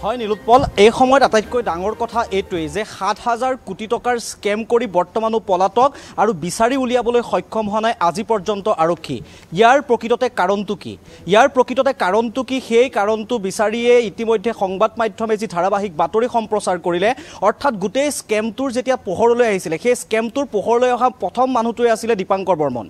হয় নীলোৎপল, এই সময়ত আটাইতকৈ ডাঙৰ কথা এইটোৱেই যে ৭,০০০ কোটি টকাৰ স্কেম কৰি বৰ্তমানো পলাতক আৰু বিচাৰি উলিয়াবলৈ সক্ষম হোৱা নাই আজি পৰ্যন্ত আৰক্ষী। ইয়াৰ প্ৰকৃততে কাৰণটো কি সেই কাৰণটো বিচাৰিয়ে ইতিমধ্যে সংবাদ মাধ্যমে যি ধাৰাবাহিক বাতৰি সম্প্ৰচাৰ কৰিলে, অৰ্থাৎ গোটেই স্কেমটোৰ যেতিয়া পোহৰলৈ আহিছিলে, সেই স্কেমটোৰ পোহৰলৈ অহা প্ৰথম মানুহটোৱে আছিলে দীপাংকৰ বৰ্মন।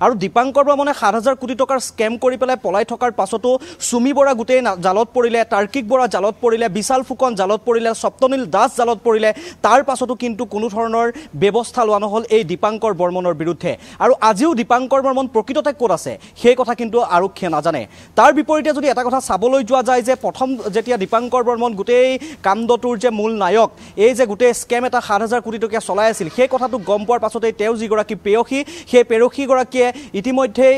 আৰু দীপাংকৰ বৰ্মনে ৭,০০০ কোটি টকাৰ স্কেম কৰি পেলাই পলাই থকাৰ পাছতো সুমি বৰা গোটেই জালত পৰিলে, তাৰ্কিক বৰা জালত পৰিলে, বিশাল ফুকন জালত পৰিলে, সপ্তনীল দাস জালত পৰিলে। তাৰ পাছতো কিন্তু কোনো ধৰণৰ ব্যৱস্থা লোৱা নহ'ল এই দীপাংকৰ বৰ্মনৰ বিৰুদ্ধে। আৰু আজিও দীপাংকৰ বৰ্মন প্ৰকৃততে ক'ত আছে সেই কথা কিন্তু আৰক্ষীয়ে নাজানে। তাৰ বিপৰীতে যদি এটা কথা চাবলৈ যোৱা যায় যে প্ৰথম যেতিয়া দীপাংকৰ বৰ্মন গোটেই কাণ্ডটোৰ যে মূল নায়ক, এই যে গোটেই স্কেম এটা ৭,০০০ কোটি টকীয়া চলাই আছিল, সেই কথাটো গম পোৱাৰ পাছতেই তেওঁ যিগৰাকী প্ৰেয়সী, সেই প্ৰেয়সীগৰাকীয়ে ইতিমধ্যেই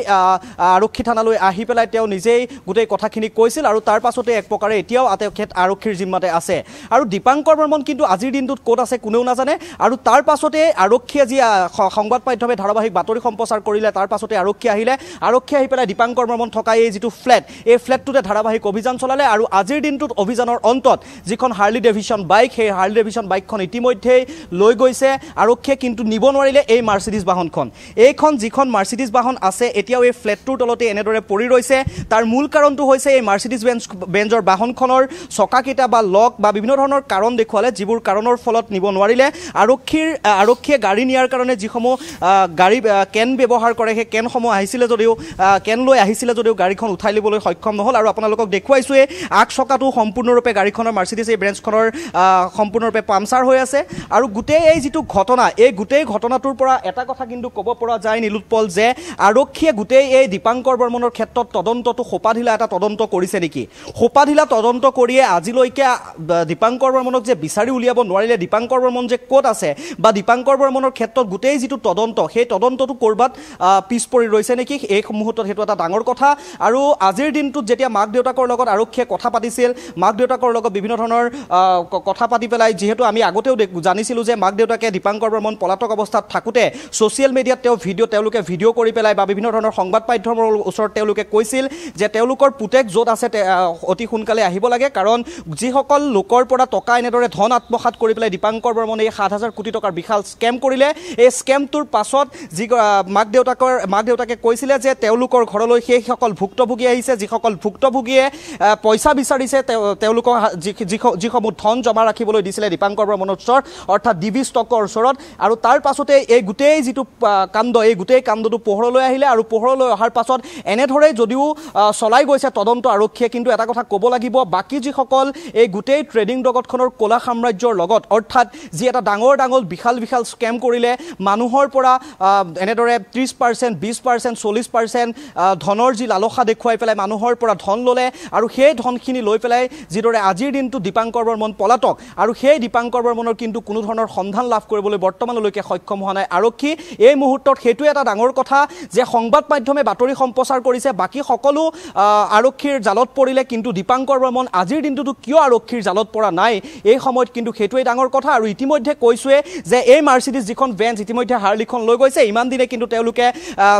আৰক্ষী থানালৈ আহি পেলাই তেওঁ নিজেই গোটেই কথাখিনি কৈছিল। আৰু তাৰ পাছতে এক প্ৰকাৰে এতিয়াও তেখেত আৰক্ষীৰ জিম্মাতে আছে। আৰু দীপাংকৰ বৰ্মন কিন্তু আজিৰ দিনটোত ক'ত আছে কোনেও নাজানে। আৰু তাৰ পাছতে আৰক্ষীয়ে যি সংবাদ মাধ্যমে ধাৰাবাহিক বাতৰি সম্প্ৰচাৰ কৰিলে, তাৰ পাছতে আৰক্ষী আহি পেলাই দীপাংকৰ বৰ্মন থকা এই যিটো ফ্লেট, এই ফ্লেটটোতে ধাৰাবাহিক অভিযান চলালে। আৰু আজিৰ দিনটোত অভিযানৰ অন্তত যিখন হাৰ্লি ডেভিডছন বাইক, সেই হাৰ্লি ডেভিডছন বাইকখন ইতিমধ্যেই লৈ গৈছে আৰক্ষীয়ে, কিন্তু নিব নোৱাৰিলে এই মাৰ্চিডিজ বাহনখন। এইখন যিখন মাৰ্চিডিজ বাহন আছে এতিয়াও এই ফ্লেটটোৰ তলতে এনেদৰে পৰি ৰৈছে। তাৰ মূল কাৰণটো হৈছে এই মাৰ্চিডিজ বেঞ্জৰ বাহনখনৰ চকাকেইটা বা লক বা বিভিন্ন ধৰণৰ কাৰণ দেখুৱালে, যিবোৰ কাৰণৰ ফলত নিব নোৱাৰিলে। আৰক্ষীয়ে গাড়ী নিয়াৰ কাৰণে যিসমূহ গাড়ী কেন ব্যৱহাৰ কৰে, সেই কেনসমূহ কেন লৈ আহিছিলে যদিও গাড়ীখন উঠাই ল'বলৈ সক্ষম নহ'ল। আৰু আপোনালোকক দেখুৱাইছোঁৱেই আগ চকাটো সম্পূৰ্ণৰূপে গাড়ীখনৰ মাৰ্চিডিজ এই ব্ৰেঞ্চখনৰ সম্পূৰ্ণৰূপে পামচাৰ হৈ আছে। আৰু গোটেই এই যিটো ঘটনা, এই গোটেই ঘটনাটোৰ পৰা এটা কথা কিন্তু ক'ব পৰা যায় নীলোৎপল, যে আৰক্ষীয়ে গোটেই এই দীপাংকৰ বৰ্মনৰ ক্ষেত্ৰত তদন্তটো সোপাঢিলা এটা তদন্ত কৰিছে নেকি। সোপাঢিলা তদন্ত কৰিয়ে আজিলৈকে দীপাংকৰ বৰ্মনক যে বিচাৰি উলিয়াব নোৱাৰিলে, দীপাংকৰ বৰ্মন যে ক'ত আছে বা দীপাংকৰ বৰ্মনৰ ক্ষেত্ৰত গোটেই যিটো তদন্ত, সেই তদন্তটো ক'ৰবাত পিছ পৰি ৰৈছে নেকি, এই মুহূৰ্তত সেইটো এটা ডাঙৰ কথা। আৰু আজিৰ দিনটোত যেতিয়া মাক দেউতাকৰ লগত আৰক্ষীয়ে কথা পাতিছিল, মাক দেউতাকৰ লগত বিভিন্ন ধৰণৰ কথা পাতি পেলাই, যিহেতু আমি আগতেও জানিছিলোঁ যে মাক দেউতাকে দীপাংকৰ বৰ্মন পলাতক অৱস্থাত থাকোঁতে ছ'চিয়েল মিডিয়াত তেওঁলোকে ভিডিঅ' কৰি পেলাই বা বিভিন্ন ধৰণৰ সংবাদ মাধ্যমৰ ওচৰত তেওঁলোকে কৈছিল যে তেওঁলোকৰ পুতেক য'ত আছে অতি সোনকালে আহিব লাগে, কাৰণ যিসকল লোকৰ পৰা টকা এনেদৰে ধন আত্মসাৎ কৰি পেলাই দীপাংকৰ বৰ্মনে এই ৭,০০০ কোটি টকাৰ বিশাল স্কেম কৰিলে। এই স্কেমটোৰ পাছত মাক দেউতাকে কৈছিলে যে তেওঁলোকৰ ঘৰলৈ সেইসকল ভুক্তভোগী আহিছে, যিসকল ভুক্তভোগীয়ে পইচা বিচাৰিছে, তেওঁলোকক যিসমূহ ধন জমা ৰাখিবলৈ দিছিলে দীপাংকৰ বৰ্মনৰ ওচৰত, অৰ্থাৎ ডিবি ষ্টকৰ ওচৰত। আৰু তাৰ পাছতে এই গোটেই যিটো কাণ্ড, এই গোটেই কাণ্ডটো পোহৰলৈ আহিলে। আৰু পোহৰলৈ অহাৰ পাছত এনেদৰে যদিও চলাই গৈছে তদন্ত আৰক্ষীয়ে, কিন্তু এটা কথা ক'ব লাগিব, বাকী যিসকল এই গোটেই ট্ৰেডিং জগতখনৰ ক'লা সাম্ৰাজ্যৰ লগত, অৰ্থাৎ যি এটা ডাঙৰ বিশাল স্কেম কৰিলে, মানুহৰ পৰা এনেদৰে 30%, 20%, 40% ধনৰ যি লালসা দেখুৱাই পেলাই মানুহৰ পৰা ধন ল'লে। আৰু সেই ধনখিনি লৈ পেলাই যিদৰে আজিৰ দিনটো দীপাংকৰ বৰ্মন পলাতক, আৰু সেই দীপাংকৰ বৰ্মনৰ কিন্তু কোনো ধৰণৰ সন্ধান লাভ কৰিবলৈ বৰ্তমানলৈকে সক্ষম হোৱা নাই আৰক্ষী। এই মুহূৰ্তত সেইটোৱে এটা ডাঙৰ কথা যে সংবাদ মাধ্যমে বাতৰি সম্প্ৰচাৰ কৰিছে, বাকী সকলো আৰক্ষীৰ জালত পৰিলে, কিন্তু দীপাংকৰ বৰ্মন আজিৰ দিনটোতো কিয় আৰক্ষীৰ জালত পৰা নাই এই সময়ত, কিন্তু সেইটোৱেই ডাঙৰ কথা। আৰু ইতিমধ্যে কৈছোৱে যে এই মাৰ্চিডিজ যিখন বেঞ্চ ইতিমধ্যে হাৰ্লিখন লৈ গৈছে। ইমান দিনে কিন্তু তেওঁলোকে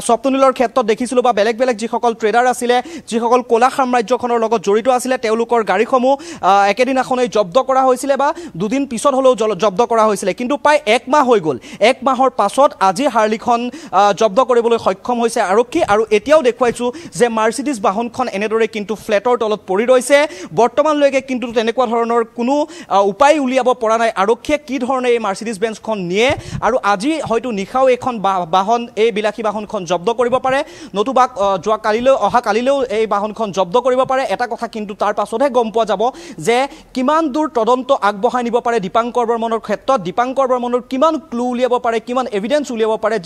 স্বপ্ননীলৰ ক্ষেত্ৰত দেখিছিলোঁ বা বেলেগ যিসকল ট্ৰেডাৰ আছিলে, যিসকল ক'লা সাম্ৰাজ্যখনৰ লগত জড়িত আছিলে, তেওঁলোকৰ গাড়ীসমূহ একেদিনাখনেই জব্দ কৰা হৈছিলে বা দুদিন পিছত হ'লেও জব্দ কৰা হৈছিলে। কিন্তু প্ৰায় 1 মাহ হৈ গ'ল, 1 মাহৰ পাছত আজি হাৰ্লিখন জব্দ কৰিবলৈ সক্ষম হৈছে আৰক্ষী। আৰু এতিয়াও দেখুৱাইছোঁ যে মাৰ্চিডিজ বাহনখন এনেদৰে কিন্তু ফ্লেটৰ তলত পৰি ৰৈছে। বৰ্তমানলৈকে কিন্তু তেনেকুৱা ধৰণৰ কোনো উপায় উলিয়াব পৰা নাই আৰক্ষীয়ে কি ধৰণে এই মাৰ্চিডিজ বেঞ্চখন নিয়ে। আৰু আজি হয়তো নিশাও এইখন বাহন, এই বিলাসী বাহনখন জব্দ কৰিব পাৰে, নতুবা অহা কালিলেও এই বাহনখন জব্দ কৰিব পাৰে। এটা কথা কিন্তু তাৰ পাছতহে গম পোৱা যাব যে কিমান দূৰ তদন্ত আগবঢ়াই নিব পাৰে দীপাংকৰ বৰ্মনৰ ক্ষেত্ৰত, দীপাংকৰ বৰ্মনৰ কিমান ক্লু উলিয়াব পাৰে, কিমান এভিডেঞ্চ উলিয়াব পাৰে,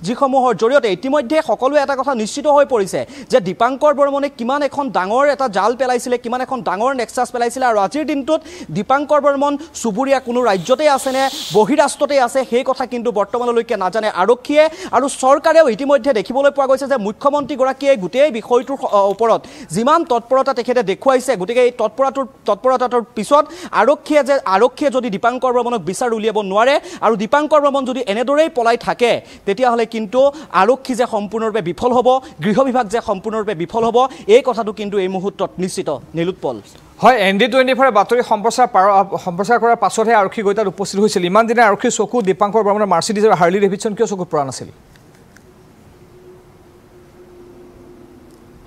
যিসমূহৰ জৰিয়তে ইতিমধ্যে সকলোৱে এটা কথা নিশ্চিত হৈ পৰিছে যে দীপাংকৰ বৰ্মনে কিমান এখন ডাঙৰ এটা জাল পেলাইছিলে, কিমান এখন ডাঙৰ নেক্সাছ পেলাইছিলে। আৰু আজিৰ দিনটোত দীপাংকৰ বৰ্মন চুবুৰীয়া কোনো ৰাজ্যতে আছেনে, বহিৰাষ্ট্ৰতে আছে, সেই কথা কিন্তু বৰ্তমানলৈকে নাজানে আৰক্ষীয়ে। আৰু চৰকাৰেও ইতিমধ্যে দেখিবলৈ পোৱা গৈছে যে মুখ্যমন্ত্ৰীগৰাকীয়ে গোটেই বিষয়টোৰ ওপৰত যিমান তৎপৰতা তেখেতে দেখুৱাইছে, গতিকে এই তৎপৰতাটোৰ পিছত আৰক্ষীয়ে যদি দীপাংকৰ বৰ্মনক বিচাৰ উলিয়াব নোৱাৰে আৰু দীপাংকৰ বৰ্মন যদি এনেদৰেই পলাই থাকে, তেতিয়াহ'লে কিন্তু আৰক্ষী যে সম্পূৰ্ণৰূপে বিফল হ'ব, গৃহ বিভাগ যে সম্পূৰ্ণৰূপে বিফল হ'ব, এই কথাটো কিন্তু এই মুহূৰ্তত নিশ্চিত নীলোৎপল। হয় ND24 বাতৰি সম্প্ৰচাৰ কৰাৰ পাছতহে আৰক্ষী গৈ তাত উপস্থিত হৈছিল ইমান দিনে আৰক্ষী চকু দীপাংকৰ বৰ্মনৰ মাৰ্চিডিজ আৰু হাৰ্লি ডেভিডসন কিয় চকুত পৰা নাছিল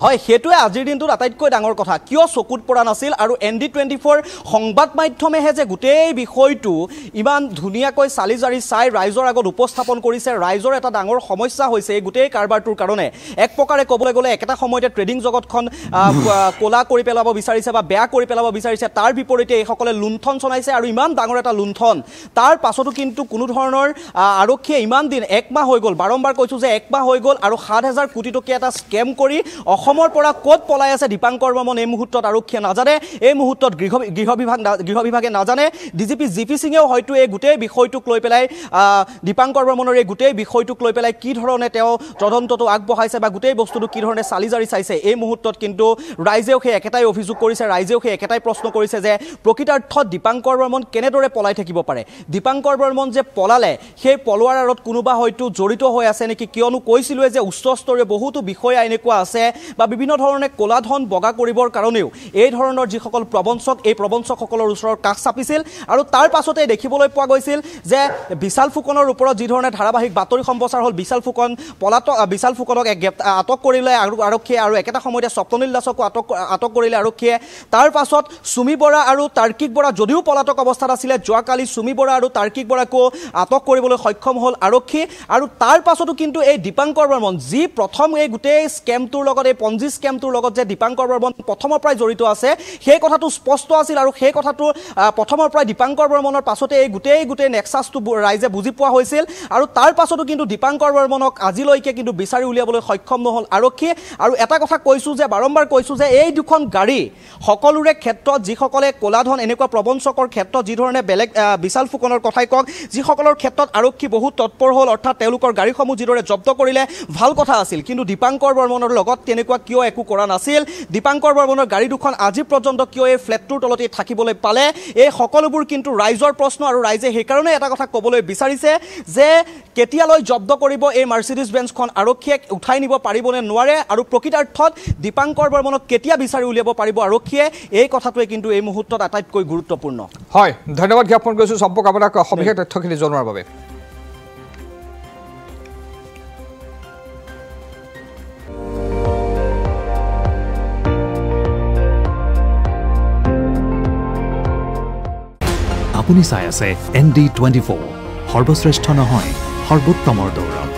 হয় হেতুৱে আজিৰ দিনটোত আটাইতকৈ ডাঙৰ কথা কিয় চকুত পৰা নাছিল আৰু ND24 সংবাদ মাধ্যমেহে যে গোটেই বিষয়টো ইমান ধুনীয়াকৈ চালিজাৰি চাই ৰাইজৰ আগত উপস্থাপন কৰিছে ৰাইজৰ এটা ডাঙৰ সমস্যা হৈছে এই গোটেই কাৰবাৰটোৰ কাৰণে এক প্ৰকাৰে ক'বলৈ গ'লে একেটা সময়তে ট্ৰেডিং জগতখন কোলা কৰি পেলাব বিচাৰিছে বা বেয়া কৰি পেলাব বিচাৰিছে তাৰ বিপৰীতে এইসকলে লুণ্ঠন চলাইছে আৰু ইমান ডাঙৰ এটা লুণ্ঠন তাৰ পাছতো কিন্তু কোনো ধৰণৰ আৰক্ষীয়ে ইমান দিন এক মাহ হৈ গ'ল বাৰম্বাৰ কৈছোঁ যে এক মাহ হৈ গ'ল আৰু ৭,০০০ কোটি টকীয়া এটা স্কেম কৰি অসমৰ পৰা ক'ত পলাই আছে দীপাংকৰ বৰ্মন এই মুহূৰ্তত আৰক্ষীয়ে নাজানে এই মুহূৰ্তত গৃহ বিভাগে নাজানে ডিজিপি জিপি সিঙেও হয়তো এই গোটেই বিষয়টোক লৈ পেলাই দীপাংকৰ বৰ্মনৰ এই গোটেই বিষয়টোক লৈ পেলাই কি ধৰণে তেওঁ তদন্তটো আগবঢ়াইছে বা গোটেই বস্তুটো কি ধৰণে চালিজাৰি চাইছে এই মুহূৰ্তত কিন্তু ৰাইজেও সেই একেটাই অভিযোগ কৰিছে ৰাইজেও সেই একেটাই প্ৰশ্ন কৰিছে যে প্ৰকৃতাৰ্থত দীপাংকৰ বৰ্মন কেনেদৰে পলাই থাকিব পাৰে দীপাংকৰ বৰ্মন যে পলালে সেই পলোৱাৰ আঁৰত কোনোবা হয়তো জড়িত হৈ আছে নেকি কিয়নো কৈছিলোৱে যে উচ্চস্তৰীয় বহুতো বিষয় এনেকুৱা আছে বা বিভিন্ন ধৰণে ক'লা ধন বগা কৰিবৰ কাৰণেও এই ধৰণৰ যিসকল প্ৰবঞ্চক এই প্ৰবঞ্চকসকলৰ ওচৰৰ কাষ চাপিছিল আৰু তাৰ পাছতে দেখিবলৈ পোৱা গৈছিল যে বিশাল ফুকনৰ ওপৰত যি ধৰণে ধাৰাবাহিক বাতৰি সম্প্ৰচাৰ হ'ল বিশাল ফুকনক আটক কৰিলে আৰক্ষীয়ে আৰু একেটা সময়তে স্বপ্নীল দাসকো আটক কৰিলে আৰক্ষীয়ে তাৰ পাছত চুমি বৰা আৰু তাৰ্কিক বৰা যদিও পলাতক অৱস্থাত আছিলে যোৱাকালি চুমি বৰা আৰু তাৰ্কিক বৰাকো আটক কৰিবলৈ সক্ষম হ'ল আৰক্ষী আৰু তাৰ পাছতো কিন্তু এই দীপাংকৰ বৰ্মন যি প্ৰথম এই গোটেই স্কেমটোৰ লগত এই পঞ্জী স্কেমটোৰ লগত যে দীপাংকৰ বৰ্মন প্ৰথমৰ পৰাই জড়িত আছে সেই কথাটো স্পষ্ট আছিল আৰু সেই কথাটো প্ৰথমৰ পৰাই দীপাংকৰ বৰ্মনৰ পাছতে এই গোটেই নেক্সাছটো ৰাইজে বুজি পোৱা হৈছিল আৰু তাৰ পাছতো কিন্তু দীপাংকৰ বৰ্মনক আজিলৈকে কিন্তু বিচাৰি উলিয়াবলৈ সক্ষম নহ'ল আৰক্ষী আৰু এটা কথা কৈছোঁ যে বাৰম্বাৰ কৈছোঁ যে এই দুখন গাড়ী সকলোৰে ক্ষেত্ৰত যিসকলে ক'লাধন এনেকুৱা প্ৰবঞ্চকৰ ক্ষেত্ৰত যি ধৰণে বেলেগ বিশাল ফুকনৰ কথাই কওক যিসকলৰ ক্ষেত্ৰত আৰক্ষী বহুত তৎপৰ হ'ল অৰ্থাৎ তেওঁলোকৰ গাড়ীসমূহ যিদৰে জব্দ কৰিলে ভাল কথা আছিল কিন্তু দীপাংকৰ বৰ্মনৰ লগত তেনেকুৱা কিয় একো কৰা নাছিল দীপাংকৰ বৰ্মনৰ গাড়ী দুখন আজি পৰ্যন্ত কিয় এই ফ্লেটটোৰ তলতে থাকিবলৈ পালে এই সকলোবোৰ কিন্তু ৰাইজৰ প্ৰশ্ন আৰু ৰাইজে সেইকাৰণে এটা কথা ক'বলৈ বিচাৰিছে যে কেতিয়ালৈ জব্দ কৰিব এই মাৰ্চিডিজ বেঞ্চখন আৰক্ষীয়ে উঠাই নিব পাৰিবনে নোৱাৰে আৰু প্ৰকৃতাৰ্থত দীপাংকৰ বৰ্মনক কেতিয়া বিচাৰি উলিয়াব পাৰিব আৰক্ষীয়ে এই কথাটোৱে কিন্তু এই মুহূৰ্তত আটাইতকৈ গুৰুত্বপূৰ্ণ হয় ধন্যবাদ জ্ঞাপন কৰিছোঁ সম্পৰ্ক আপোনাক সবিশেষ তথ্যখিনি জনোৱাৰ বাবে আপুনি চাই আছে ND24 সৰ্বশ্ৰেষ্ঠ নহয় সৰ্বোত্তমৰ দৌৰ